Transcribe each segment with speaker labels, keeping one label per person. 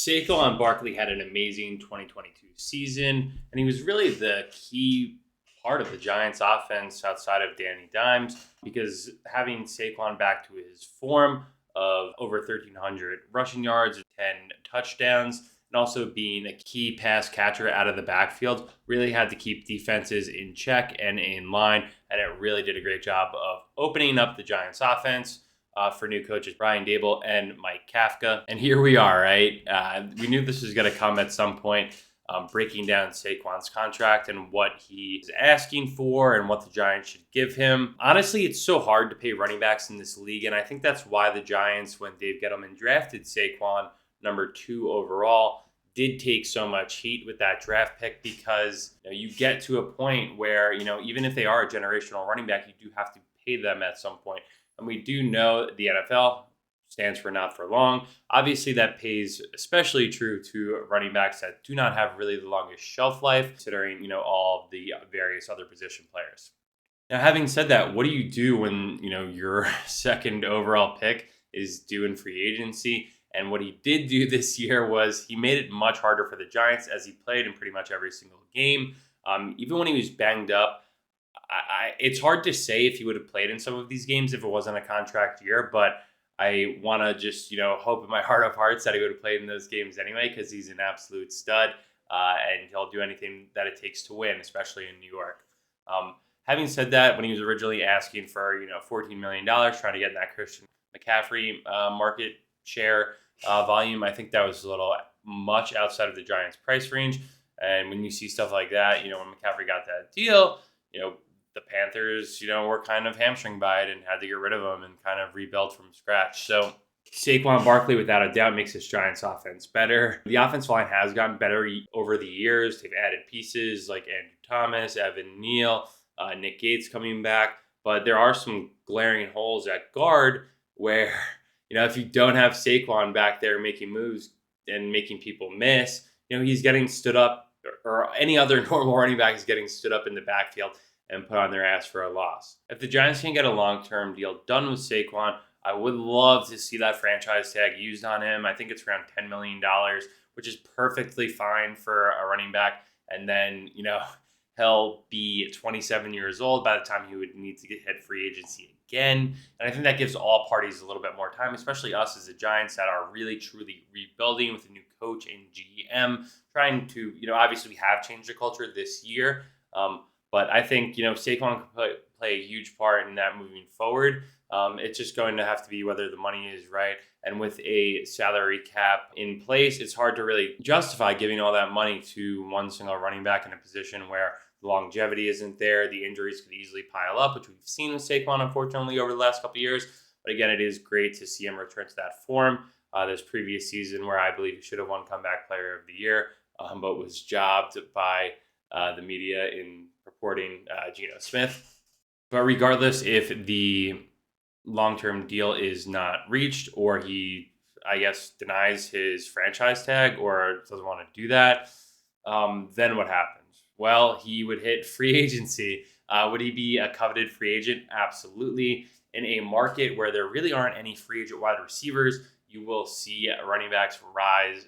Speaker 1: Saquon Barkley had an amazing 2022 season, and he was really the key part of the Giants' offense outside of Danny Dimes because having Saquon back to his form of over 1,300 rushing yards, 10 touchdowns, and also being a key pass catcher out of the backfield really had to keep defenses in check and in line, and it really did a great job of opening up the Giants' offense for new coaches Brian Dable and Mike Kafka. And here we are, right? We knew this was going to come at some point, breaking down Saquon's contract and what he's asking for and what the Giants should give him. Honestly, it's so hard to pay running backs in this league, and I think that's why the Giants, when Dave Gettleman drafted Saquon, number 2 overall, did take so much heat with that draft pick because you get to a point where, even if they are a generational running back, you do have to pay them at some point. And we do know the NFL stands for not for long. Obviously, that pays especially true to running backs that do not have really the longest shelf life, considering, all of the various other position players. Now, having said that, what do you do when, your second overall pick is due in free agency? And what he did do this year was he made it much harder for the Giants as he played in pretty much every single game. Even when he was banged up, it's hard to say if he would have played in some of these games if it wasn't a contract year, but I want to just, hope in my heart of hearts that he would have played in those games anyway because he's an absolute stud and he'll do anything that it takes to win, especially in New York. Having said that, when he was originally asking for, $14 million, trying to get in that Christian McCaffrey market share volume, I think that was a little much outside of the Giants' price range. And when you see stuff like that, when McCaffrey got that deal, the Panthers, were kind of hamstring by it and had to get rid of him and kind of rebuild from scratch. So Saquon Barkley, without a doubt, makes this Giants offense better. The offensive line has gotten better over the years. They've added pieces like Andrew Thomas, Evan Neal, Nick Gates coming back. But there are some glaring holes at guard where, if you don't have Saquon back there making moves and making people miss, he's getting stood up, or any other normal running back is getting stood up in the backfield and put on their ass for a loss. If the Giants can get a long-term deal done with Saquon, I would love to see that franchise tag used on him. I think it's around $10 million, which is perfectly fine for a running back. And then, he'll be 27 years old by the time he would need to hit free agency again. And I think that gives all parties a little bit more time, especially us as the Giants that are really, truly rebuilding with a new coach and GM, trying to, obviously we have changed the culture this year. But I think, Saquon could play a huge part in that moving forward. It's just going to have to be whether the money is right. And with a salary cap in place, it's hard to really justify giving all that money to one single running back in a position where the longevity isn't there. The injuries could easily pile up, which we've seen with Saquon, unfortunately, over the last couple of years. But again, it is great to see him return to that form. This previous season where I believe he should have won Comeback Player of the Year, but was jobbed by the media in reporting Geno Smith. But regardless, if the long-term deal is not reached or he, denies his franchise tag or doesn't want to do that, then what happens? Well, he would hit free agency. Would he be a coveted free agent? Absolutely. In a market where there really aren't any free agent wide receivers, you will see running backs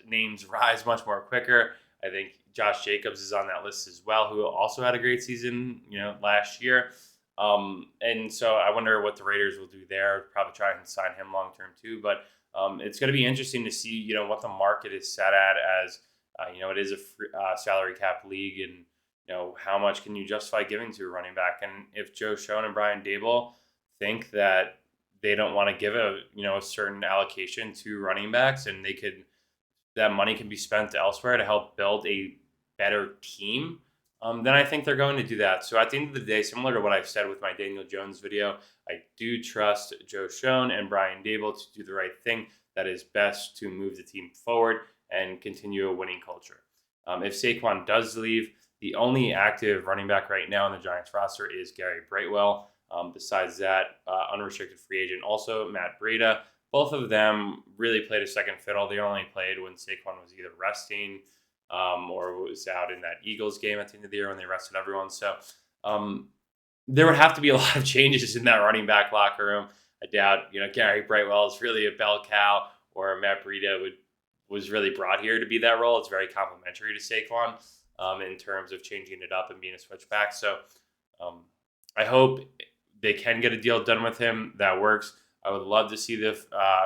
Speaker 1: names rise much more quicker. I think Josh Jacobs is on that list as well, who also had a great season, last year. And so I wonder what the Raiders will do there. Probably try and sign him long-term too. But it's going to be interesting to see, what the market is set at as, it is a free, salary cap league and, how much can you justify giving to a running back? And if Joe Schoen and Brian Dable think that they don't want to give a certain allocation to running backs and that money can be spent elsewhere to help build a better team, then I think they're going to do that. So at the end of the day, similar to what I've said with my Daniel Jones video, I do trust Joe Schoen and Brian Dable to do the right thing that is best to move the team forward and continue a winning culture. If Saquon does leave, the only active running back right now on the Giants roster is Gary Brightwell. Besides that, unrestricted free agent also Matt Breida. Both of them really played a second fiddle. They only played when Saquon was either resting or was out in that Eagles game at the end of the year when they rested everyone. So there would have to be a lot of changes in that running back locker room. I doubt, Gary Brightwell is really a bell cow or Matt Breida would was really brought here to be that role. It's very complimentary to Saquon in terms of changing it up and being a switchback. So um, I hope they can get a deal done with him that works. I would love to see the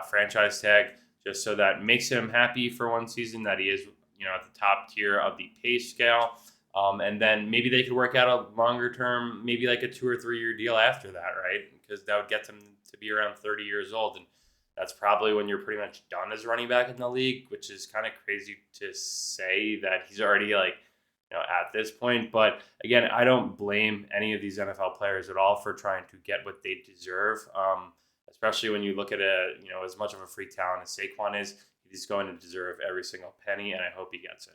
Speaker 1: franchise tag just so that makes him happy for one season that he is, at the top tier of the pay scale. And then maybe they could work out a longer term, maybe like a 2 or 3 year deal after that, right? Because that would get them to be around 30 years old. And that's probably when you're pretty much done as running back in the league, which is kind of crazy to say that he's already like, at this point. But again, I don't blame any of these NFL players at all for trying to get what they deserve. Especially when you look at as much of a freak talent as Saquon is, he's going to deserve every single penny, and I hope he gets it.